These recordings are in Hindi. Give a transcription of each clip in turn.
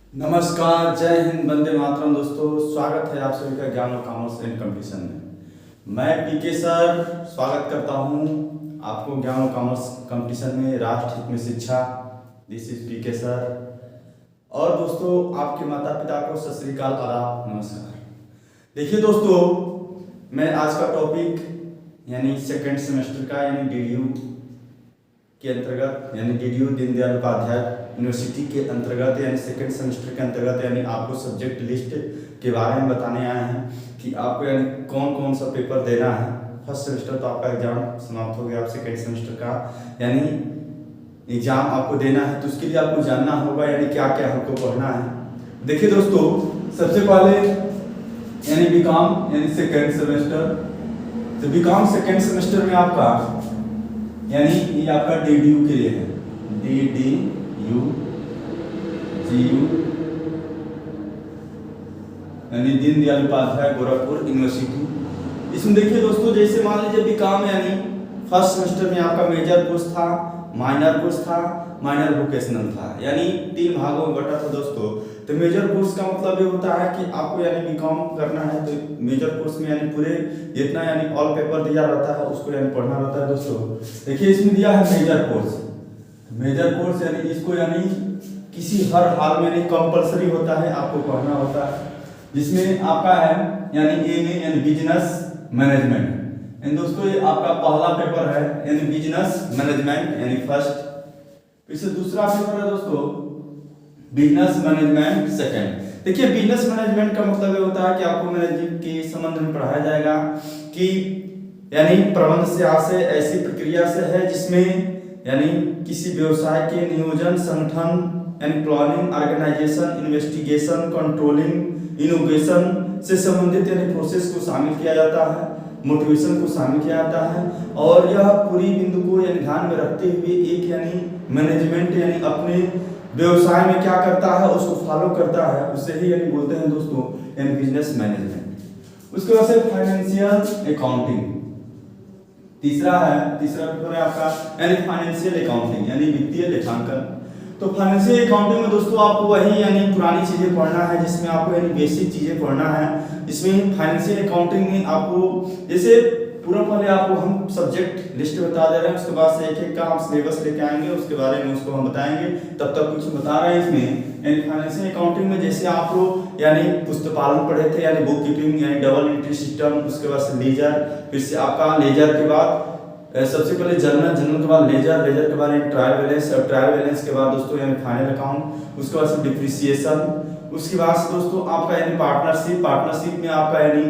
नमस्कार, जय हिंद, वंदे मातरम। दोस्तों, स्वागत है आप सभी का ज्ञान और कॉमर्स एंड कंपटीशन में। मैं पीके सर स्वागत करता हूं आपको ज्ञान और कॉमर्स कंपटीशन में, राष्ट्र हित में शिक्षा। This is PK sir. और दोस्तों, आपके माता पिता को सत श्री अकाल, आदाब, नमस्कार। देखिए दोस्तों, मैं आज का टॉपिक यानी सेकेंड सेमेस्टर का यानी डीडीयू के अंतर्गत यानी डीडीयू दीनदयाल उपाध्याय यूनिवर्सिटी के अंतर्गत यानी सेकेंड सेमेस्टर के अंतर्गत यानी आपको सब्जेक्ट लिस्ट के बारे में बताने आए हैं कि आपको यानी कौन कौन सा पेपर देना है। फर्स्ट सेमेस्टर तो आपका एग्जाम समाप्त हो गया, आप सेकेंड सेमेस्टर का यानी एग्जाम आपको देना है, तो उसके लिए आपको जानना होगा यानी क्या क्या हमको पढ़ना है। देखिए दोस्तों, सबसे पहले यानी बीकॉम यानी सेकेंड सेमेस्टर, तो बीकॉम सेकेंड सेमेस्टर में आपका यानी ये आपका डीडीयू के लिए है, डीडीयू जीयू यानी दीनदयाल उपाध्याय गोरखपुर यूनिवर्सिटी। इसमें देखिए दोस्तों, जैसे मान लीजिए बीकॉम यानी फर्स्ट सेमेस्टर में आपका मेजर कोर्स था, माइनर कोर्स था, माइनर वोकेशनल था, यानी 3 भागों में बटा था दोस्तों। तो मेजर कोर्स का मतलब ये होता है कि आपको यानी बीकॉम करना है तो मेजर कोर्स में यानी पूरे जितना यानी ऑल पेपर दिया रहता है उसको यानी पढ़ना रहता है दोस्तों। देखिए इसमें दिया है मेजर कोर्स। मेजर कोर्स यानी इसको यानी किसी हर हाल में यानी कंपलसरी होता है, आपको पढ़ना होता है, जिसमें आपका है यानी एमए यानी बिजनेस मैनेजमेंट। एंड दोस्तों, ये आपका पहला पेपर है यानी बिजनेस मैनेजमेंट यानी फर्स्ट। इससे दूसरा पेपर है दोस्तों बिजनेस मैनेजमेंट सेकंड। देखिए बिजनेस मैनेजमेंट का मतलब ये होता है कि आपको मैनेजमेंट के संबंध में पढ़ाया जाएगा कि यानी प्रबंध से आशय ऐसी प्रक्रिया से है जिसमें यानी किसी व्यवसाय के नियोजन, संगठन यानी planning, organisation, investigation, controlling, innovation से संबंधित यानी प्रोसेस को शामिल किया जाता है, मोटिवेशन को शामिल किया जाता है। और यह पूरी बिंदु को यानी ध्यान में रखते हुए एक यानी मैनेजमेंट यानी अपने व्यवसाय में क्या करता है उसको फॉलो करता है, उसे ही यानी बोलते हैं दोस्तों यानी बिजनेस मैनेजमेंट। उसके बाद से फाइनेंशियल अकाउंटिंग तीसरा पेपर है आपका यानी फाइनेंशियल अकाउंटिंग यानी वित्तीय लेखांकन। तो फाइनेंशियल अकाउंटिंग में दोस्तों आपको वही यानी पुरानी चीजें पढ़ना है, जिसमें आपको यानी बेसिक चीजें पढ़ना है। इसमें फाइनेंशियल अकाउंटिंग में आपको जैसे पूरा पहले आपको हम सब्जेक्ट लिस्ट बता दे रहे हैं, उसके बाद से एक एक का हम सिलेबस लेके आएंगे, उसके बारे में उसको हम बताएंगे। तब तक कुछ बता रहे हैं इसमें यानी फाइनेंशियल अकाउंटिंग में जैसे आप लोग यानी पुस्तकालन पढ़े थे यानी बुक कीपिंग यानी डबल एंट्री सिस्टम, उसके बाद से लेजर, फिर से आपका लेजर के बाद सबसे पहले जर्नल के बाद लेजर के बाद ट्रायल बैलेंस, और ट्रायल बैलेंस के बाद दोस्तों यानी फाइनल अकाउंट, उसके बाद से डिप्रिसिएशन, उसके बाद से दोस्तों आपका यानी पार्टनरशिप में आपका यानी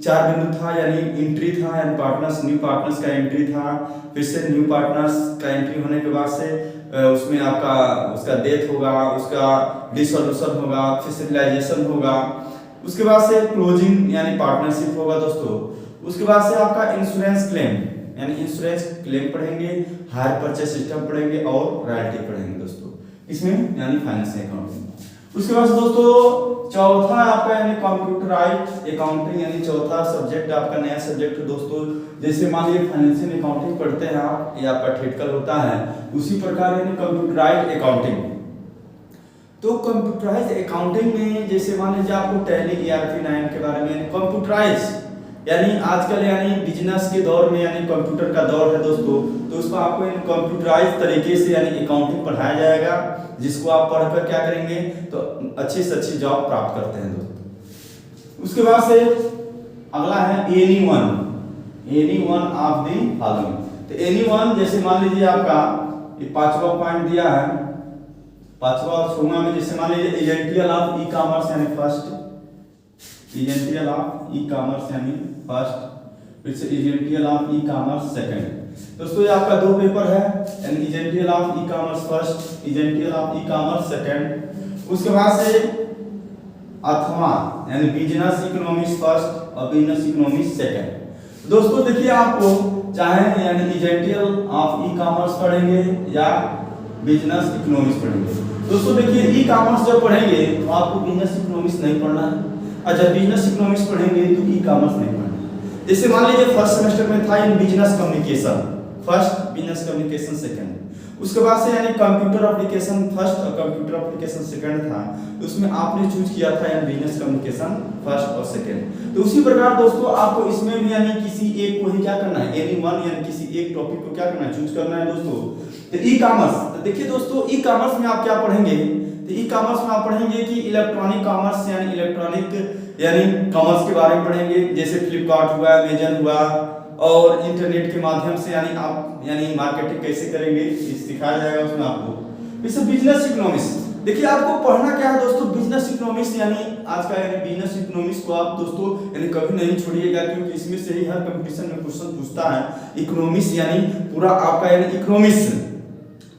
4 बिंदु था यानी एंट्री था यानी पार्टनर्स, न्यू पार्टनर्स का एंट्री था, फिर से न्यू पार्टनर्स का एंट्री होने के बाद से उसमें आपका उसका डेथ होगा, उसका डिसॉल्यूशन होगा, फिर से रियलाइजेशन होगा, उसके बाद से क्लोजिंग यानी पार्टनरशिप होगा दोस्तों। उसके बाद से आपका इंश्योरेंस क्लेम यानी इंश्योरेंस क्लेम पढ़ेंगे, हायर परचेज सिस्टम पढ़ेंगे और रॉयल्टी पढ़ेंगे दोस्तों इसमें यानी फाइनेंशियल अकाउंटिंग। उसके बाद दोस्तों चौथा आपका यानी कंप्यूटराइज्ड अकाउंटिंग यानी चौथा सब्जेक्ट आपका नया सब्जेक्ट दोस्तों। जैसे मान लीजिए फाइनेंशियल अकाउंटिंग पढ़ते हैं आप, ये आपका थियोरेटिकल होता है, उसी प्रकार यानी कंप्यूटराइज्ड अकाउंटिंग। तो कंप्यूटराइज्ड अकाउंटिंग में जैसे मान लीजिए आपको टैली ERP 9 के बारे में कंप्यूटराइज यानी आजकल यानी बिजनेस के दौर में यानी कंप्यूटर का दौर है दोस्तों, तो उसको आपको कंप्यूटराइज तरीके से यानी अकाउंटिंग पढ़ाया जाएगा, जिसको आप पढ़कर क्या करेंगे तो अच्छी से अच्छी जॉब प्राप्त करते हैं दोस्तों। उसके बाद से अगला है any one of the following. तो एनी वन जैसे मान लीजिए आपका ये 5वां पॉइंट दिया है, 5वां और 6वां में जैसे मान लीजिए एजेंटियल ऑफ ई कॉमर्स यानी first, essentials of e-commerce यानी फर्स्ट, फिर से essentials of e-commerce second. दोस्तों ये आपका 2 पेपर है यानी essentials of e-commerce first, essentials of e-commerce second. उसके बाद से अथवा यानी बिजनेस इकोनॉमिक्स फर्स्ट और बिजनेस इकोनॉमिक्स सेकंड। दोस्तों देखिए आपको चाहे यानी एजेंटियल ऑफ ई कॉमर्स पढ़ेंगे या बिजनेस इकोनॉमिक्स पढ़ेंगे। दोस्तों देखिए ई कॉमर्स जब पढ़ेंगे तो आपको बिजनेस इकोनॉमिक्स नहीं पढ़ना है, और जब बिजनेस इकोनॉमिक्स पढ़ेंगे तो ई कॉमर्स नहीं पढ़ना है। जैसे मान लीजिए फर्स्ट सेमेस्टर में था in business communication first, business communication second, उसके बाद से यानी कंप्यूटर एप्लीकेशन फर्स्ट और कंप्यूटर एप्लीकेशन सेकंड था, तो उसमें आपने चूज किया था यानी बिजनेस कम्युनिकेशन फर्स्ट और सेकंड। तो उसी प्रकार दोस्तों आपको इसमें भी यानी किसी एक को ही क्या करना है, एनी वन यानी किसी एक टॉपिक को क्या करना है, चूज करना है दोस्तों। तो ई कॉमर्स, तो देखिए दोस्तों ई कॉमर्स में आप क्या पढ़ेंगे, तो ई कॉमर्स में आप पढ़ेंगे कि इलेक्ट्रॉनिक कॉमर्स यानी इलेक्ट्रॉनिक यानी कॉमर्स के बारे में पढ़ेंगे, जैसे फ्लिपकार्ट हुआ, अमेजन हुआ, और इंटरनेट के माध्यम से यानी आप यानी मार्केटिंग कैसे करेंगे ये सिखाया जाएगा उसमें आपको। इससे बिजनेस इकोनॉमिक्स, देखिए आपको पढ़ना क्या है दोस्तों, बिजनेस इकोनॉमिक्स यानी आज का यानी बिजनेस इकोनॉमिक्स को आप दोस्तों यानी कभी नहीं छोड़िएगा, क्योंकि इसमें से ही हर कंपटीशन में क्वेश्चन पूछता है। इकोनॉमिक्स यानी पूरा आपका यानी इकोनॉमिक्स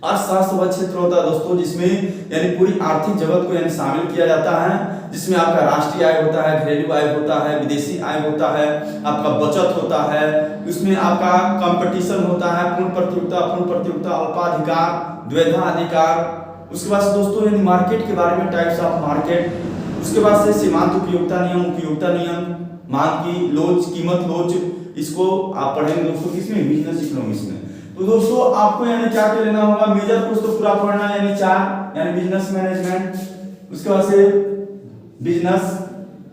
अर्थशास्त्र वह क्षेत्र होता है दोस्तों जिसमें यानी पूरी आर्थिक जगत को यानी शामिल किया जाता है, जिसमें आपका राष्ट्रीय आय होता है, घरेलू आय होता है, विदेशी आय होता है, आपका बचत होता है, उसमें आपका कंपटीशन होता है, पूर्ण प्रतियोगिता, अल्पाधिकार, द्वैधा अधिकार। उसके बाद दोस्तों यानी मार्केट के बारे में, टाइप्स ऑफ मार्केट, उसके बाद से सीमांत उपयोगिता नियम, मांग की लोच, कीमत लोच, इसको आप पढ़ेंगे दोस्तों किसमें, बिजनेस इकोनॉमिक्स में। तो दोस्तों आपको यानी क्या क्या लेना होगा, मेजर कोर्स तो पूरा पढ़ना है यानी 4 यानी बिजनेस मैनेजमेंट, उसके बाद से बिजनेस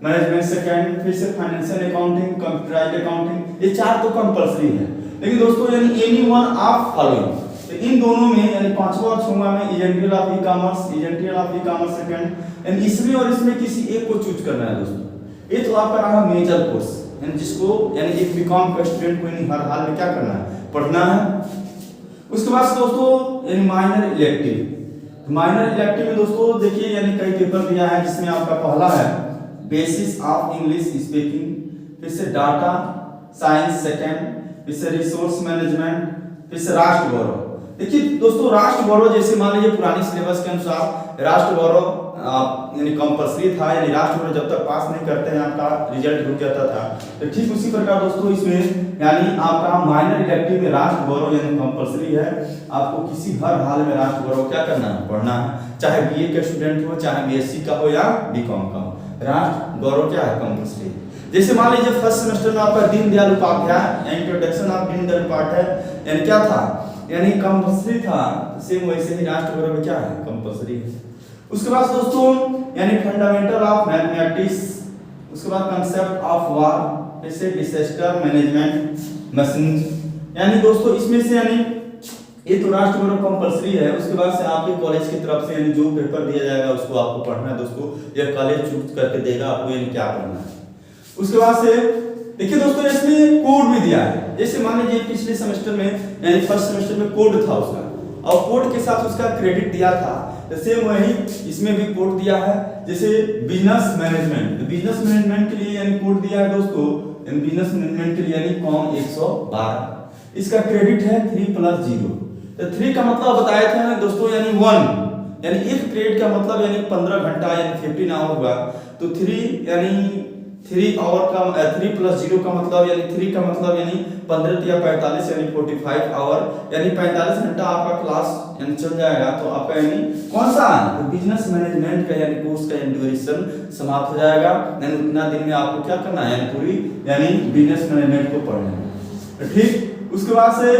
मैनेजमेंट सेकंड, फिर से फाइनेंशियल अकाउंटिंग, कंप्यूटराइज्ड अकाउंटिंग, ये 4 तो कंपलसरी है। लेकिन दोस्तों यानी एनी वन ऑफ फॉलोइंग, तो इन दोनों में यानी 5वां और 6वां में एजेंटियल ऑफ ई कॉमर्स सेकंड, यानी इसमें और इसमें किसी एक को चूज करना है दोस्तों। ये तो आपका रहा मेजर कोर्स, यानी जिसको यानी एक बीकॉम का स्टूडेंट को यानी हर हाल में क्या करना है, पढ़ना है। उसके बाद दोस्तों यानी माइनर इलेक्टिव, माइनर इलेक्टिव में दोस्तों देखिए यानी कई पेपर दिया है, जिसमें आपका पहला है बेसिस ऑफ इंग्लिश स्पीकिंग, फिर से डाटा साइंस सेकंड, फिर से रिसोर्स मैनेजमेंट, फिर से राष्ट्र गौरव। देखिए दोस्तों राष्ट्र गौरव जैसे मान लीजिए पुरानी सिलेबस के अनुसार राष्ट्र गौरव यानी कंपलसरी था, यानी राष्ट्र गौरव जब तक पास नहीं करते हैं आपका रिजल्ट रुक जाता था। तो ठीक उसी प्रकार दोस्तों इसमें यानी आपका माइनर इलेक्टिव में राष्ट्र गौरव यानी कंपलसरी है, आपको किसी हर हाल में राष्ट्र गौरव क्या करना है, पढ़ना है, चाहे बीए का स्टूडेंट हो, चाहे बीएससी का हो या बीकॉम का हो, राष्ट्र गौरव क्या है, कंपलसरी। जैसे मान लीजिए फर्स्ट सेमेस्टर में आपका दीनदयाल उपाध्याय इंट्रोडक्शन ऑफ दीनदयाल उपाध्याय यानी क्या था, यानी कंपलसरी था, सेम वैसे ही राष्ट्र गौरव क्या है, कंपलसरी है। उसके बाद दोस्तों यानी फंडामेंटल ऑफ मैथमेटिक्स, उसके बाद कांसेप्ट ऑफ वार, जैसे डिजास्टर मैनेजमेंट मशीन, यानी दोस्तों इसमें से यानी ये तो राष्ट्र गौरव कंपलसरी है। उसके बाद से आपके कॉलेज की तरफ से यानी जो पेपर दिया जाएगा उसको आपको पढ़ना है दोस्तों, यह कॉलेज चूज करके देगा आपको यानी क्या पढ़ना है। उसके बाद से देखिए दोस्तों इसमें कोड भी दिया है, जैसे मान लीजिए पिछले सेमेस्टर में यानी फर्स्ट सेमेस्टर में कोड था उसका, और कोड के साथ उसका क्रेडिट दिया था, जैसे वही इसमें भी कोड दिया है। जैसे बिजनेस मैनेजमेंट, तो बिजनेस मैनेजमेंट के लिए यानी कोड दिया है दोस्तों, बिजनेस मैनेजमेंट के लिए यानी कॉम 112, इसका क्रेडिट है 3+0। तो 3 का मतलब बताया था ना दोस्तों यानी 1, यानी एक क्रेडिट का मतलब यानी 15 घंटा यानी 15 आवर हुआ, तो 3 यानी 3 आवर का 3+0 का मतलब यानी 3 का मतलब यानी 15 या 45 यानी 45 आवर, यानी 45 घंटा आपका क्लास यानी चल जाएगा। तो आपका यानी कौन सा तो बिजनेस मैनेजमेंट का यानी कोर्स का ड्यूरेशन समाप्त हो जाएगा, यानी उतना दिन में आपको क्या करना है, यानी पूरी यानी बिजनेस मैनेजमेंट को पढ़ना है, ठीक। उसके बाद से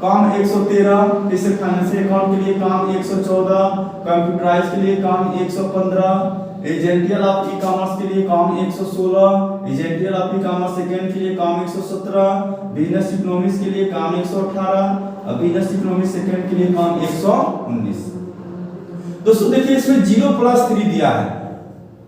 काम 113, जैसे फाइनेंशियल अकाउंट के लिए काम 114, कंप्यूटराइज के लिए काम 115, एजेंटियल ऑफ ई कॉमर्स के लिए काम 116, एजेंटियल ऑफ ई कॉमर्स सेकंड के लिए काम 117, बिजनेस इकोनॉमिक्स के लिए काम 118, और बिजनेस इकोनॉमिक्स सेकंड के लिए काम 119। दोस्तों देखिए इसमें 0+3 दिया है,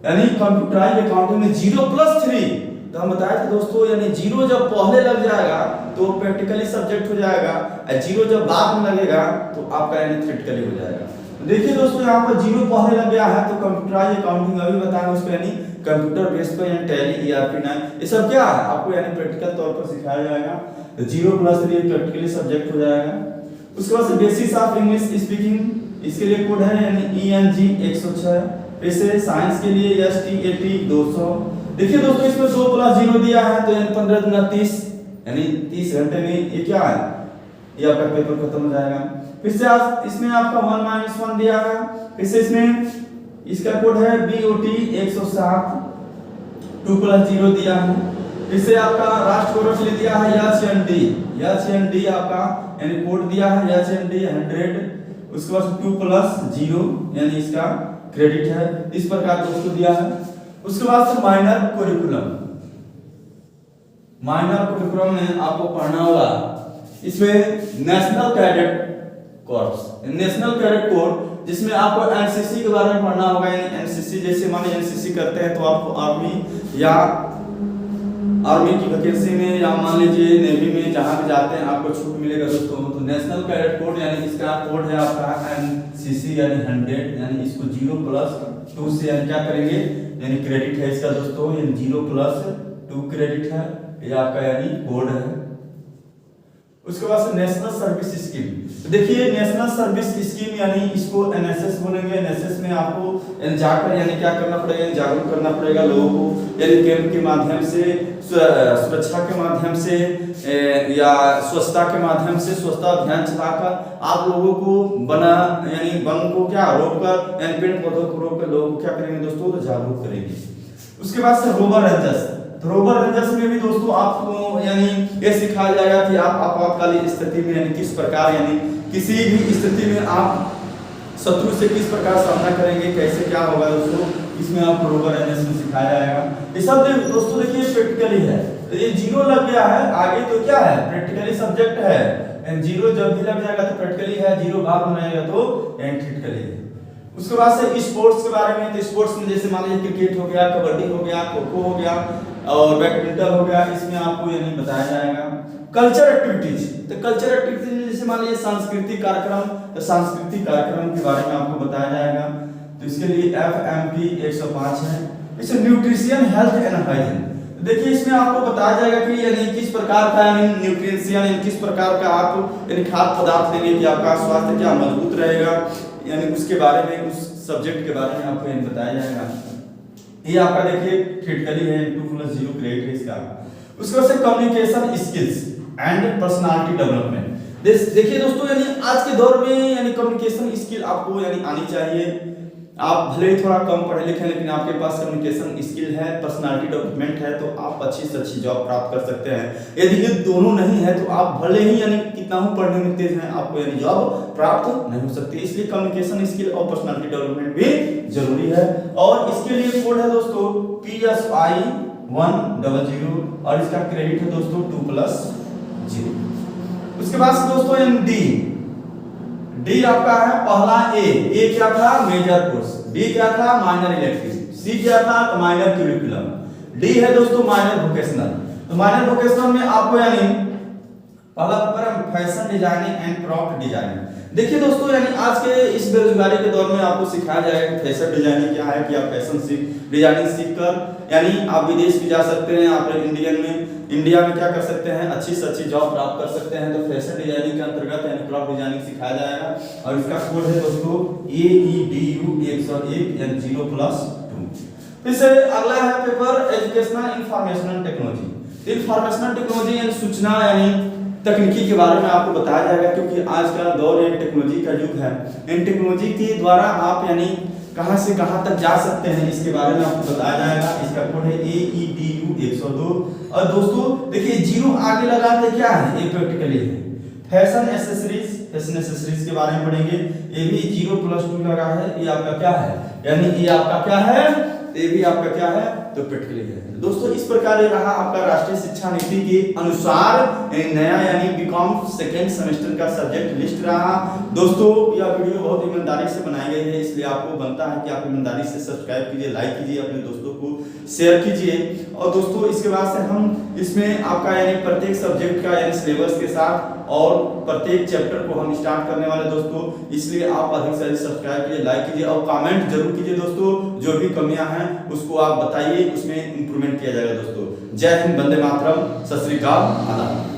यानी कंप्यूटराइज्ड अकाउंटिंग में 0+3, तो हम बताए थे दोस्तों यानी 0 जब पहले लग जाएगा तो प्रैक्टिकली सब्जेक्ट हो जाएगा, और 0 जब बाद में लगेगा तो आपका यानी थ्योरेटिकली हो जाएगा। देखिए दोस्तों यहाँ पर 0 पहले लग गया है, तो कंप्यूटराइज्ड अकाउंटिंग अभी बताएंगे उसको, यानी कंप्यूटर बेस पर यानी टैली ERP9 ये सब क्या है आपको यानी प्रैक्टिकल तौर पर सिखाया जाएगा। तो 0+3 प्रैक्टिकली सब्जेक्ट हो जाएगा। उसके बाद से बेसिस ऑफ इंग्लिश स्पीकिंग, इसके लिए कोड है यानी ENG 106, फिर से साइंस के लिए STAT 200। देखिए दोस्तों इसमें 2+0 दिया है, तो यानी 15 दूना 30, यानी 30 घंटे में ये क्या है, ये आपका पेपर खत्म हो जाएगा। फिर से इसमें आपका 1-1 दिया है, फिर से इसमें इसका कोड है BOT 107, 2+0 दिया है। फिर से आपका राष्ट्र गौरव के लिए दिया है HND आपका यानी कोड दिया है HND 100, उसके बाद 2 प्लस 0 यानी इसका क्रेडिट है, इस प्रकार दोस्तों दिया है। उसके बाद से माइनर करिकुलम में आपको पढ़ना होगा, इसमें नेशनल कैडेट कोर जिसमें आपको एनसीसी के बारे में पढ़ना होगा। यानी एनसीसी जैसे माने एनसीसी करते हैं तो आपको आर्मी की वैकेंसी में या मान लीजिए नेवी में जहां भी जाते हैं आपको छूट मिलेगा दोस्तों। तो नेशनल कैडेट कोड यानी इसका कोड है आपका एनसीसी यानी 100, यानी इसको 0 प्लस 2 से यानी क्या करेंगे, यानी क्रेडिट है इसका दोस्तों, यानी 0 प्लस 2 क्रेडिट है, ये आपका यानी कोड है। उसके बाद से नेशनल सर्विस स्कीम, देखिए नेशनल सर्विस स्कीम यानी इसको एनएसएस बोलेंगे। एनएसएस में आपको जाकर यानी क्या करना पड़ेगा, जागरूक करना पड़ेगा लोगों को, यानी कैंप के माध्यम से, सुरक्षा के माध्यम से या स्वच्छता के माध्यम से स्वच्छता अभियान चलाकर आप लोगों को वन को क्या रोककर यानी पेड़ पौधों को रोककर लोगों को क्या करेंगे दोस्तों, तो जागरूक करेंगे। उसके बाद से रोवर रेंजर्स में भी दोस्तों आपको यानी ये सिखाया जाएगा कि आप आपातकालीन स्थिति में यानी किस प्रकार यानी किसी भी स्थिति में आप शत्रु से किस प्रकार सामना करेंगे, कैसे क्या होगा दोस्तों, इसमें आपको रोवर रेंजर्स में सिखाया जाएगा। ये सब दोस्तों देखिए प्रैक्टिकली है, तो ये 0 लग गया है, आगे तो क्या है प्रैक्टिकली सब्जेक्ट है। 0 जब भी लग जाएगा तो प्रैक्टिकली है, 0 बाद में आएगा तो थ्योरेटिकली है। उसके बाद से स्पोर्ट्स के बारे में, तो स्पोर्ट्स में जैसे मान लीजिए क्रिकेट हो गया, कबड्डी हो गया, खो खो हो गया और बैडमिंटन हो गया, इसमें आपको यानी बताया जाएगा। कल्चर एक्टिविटीज, तो कल्चर एक्टिविटीज में जैसे मान लीजिए सांस्कृतिक कार्यक्रम, तो सांस्कृतिक कार्यक्रम के बारे में आपको बताया जाएगा। तो इसके लिए FMP 105 है। इसे न्यूट्रिशन हेल्थ एंड हाइजीन, देखिए इसमें आपको बताया जाएगा कि यानी किस प्रकार का यानी न्यूट्रिएंट्स यानी किस प्रकार का आप यानी खाद्य पदार्थ लेंगे कि आपका स्वास्थ्य क्या मजबूत रहेगा, यानी उसके बारे में, उस सब्जेक्ट के बारे में आपको यानी बताया जाएगा। ये आपका देखिए क्रिटिकली है, 2 प्लस 0 क्रेडिट है इसका। उसके बाद से communication skills and personality development, देखिए दोस्तों यानी आज के दौर में यानी कम्युनिकेशन स्किल आपको यानी आनी चाहिए। आप भले ही थोड़ा कम पढ़े लिखे लेकिन आपके पास कम्युनिकेशन स्किल है, पर्सनालिटी डेवलपमेंट है, तो आप अच्छी से अच्छी जॉब प्राप्त कर सकते हैं। यदि ये दोनों नहीं है तो आप भले ही यानी कितना ही पढ़ने में तेज हैं, आपको यानी जॉब प्राप्त नहीं हो सकती। इसलिए कम्युनिकेशन स्किल और पर्सनालिटी डेवलपमेंट भी जरूरी है। और इसके लिए कोड है दोस्तों PSI 100 और इसका क्रेडिट है दोस्तों 2 प्लस 0। उसके बाद दोस्तों डी आपका है पहला ए क्या था मेजर कोर्स, बी क्या था माइनर इलेक्टिव, सी क्या था माइनर करिकुलम, डी है दोस्तों माइनर वोकेशनल। तो माइनर वोकेशनल में आपको यानी पहला पेपर है fashion designing and craft designing. देखिए दोस्तों यानी आज के इस बेरोजगारी के दौर में आपको सिखाया जाएगा कि फैशन डिजाइनिंग क्या है, कि आप फैशन डिजाइनिंग सीखकर यानी आप विदेश भी जा सकते हैं, आप इंडिया में क्या कर सकते हैं, अच्छी से अच्छी जॉब प्राप्त कर सकते हैं। तो फैशन डिजाइनिंग के अंतर्गत यानी क्राफ्ट डिजाइनिंग सिखाया जाएगा और इसका कोड है दोस्तों AEDU 101 यानी 0 प्लस 2। फिर से अगला है paper educational informational technology. Informational technology यानी सूचना यानी तकनीकी के बारे में आपको बताया जाएगा, क्योंकि आज का दौर एक टेक्नोलॉजी का युग है। इन टेक्नोलॉजी के द्वारा आप यानी कहां से कहां तक जा सकते हैं, इसके बारे में आपको बताया जाएगा। इसका कोड है AEDU 102। और दोस्तों देखिए 0 आगे लगाते क्या है, ये प्रैक्टिकली है। फैशन एसेसरीज के बारे में पढ़ेंगे, ये भी 0 प्लस 2 लगा है। ये आपका क्या है, यानी ये आपका क्या है, ये भी आपका क्या है, तो प्रैक्टिकली है। दोस्तों इस प्रकार ये रहा आपका राष्ट्रीय शिक्षा नीति के अनुसार नया यानी बीकॉम सेकेंड सेमेस्टर का सब्जेक्ट लिस्ट रहा। दोस्तों यह वीडियो बहुत ईमानदारी से बनाई गई है, इसलिए आपको बनता है कि आप ईमानदारी से सब्सक्राइब कीजिए, लाइक कीजिए, अपने दोस्तों को शेयर कीजिए। और दोस्तों इसके बाद से हम इसमें आपका यानी प्रत्येक सब्जेक्ट का यानी सिलेबस के साथ और प्रत्येक चैप्टर को हम स्टार्ट करने वाले दोस्तों, इसलिए आप अधिक से अधिक सब्सक्राइब कीजिए, लाइक कीजिए और कमेंट जरूर कीजिए दोस्तों। जो भी कमियां हैं उसको आप बताइए, उसमें इंप्रूवमेंट किया जाएगा दोस्तों। जय हिंद, वंदे मातरम, सत श्री अकाल, आदाब।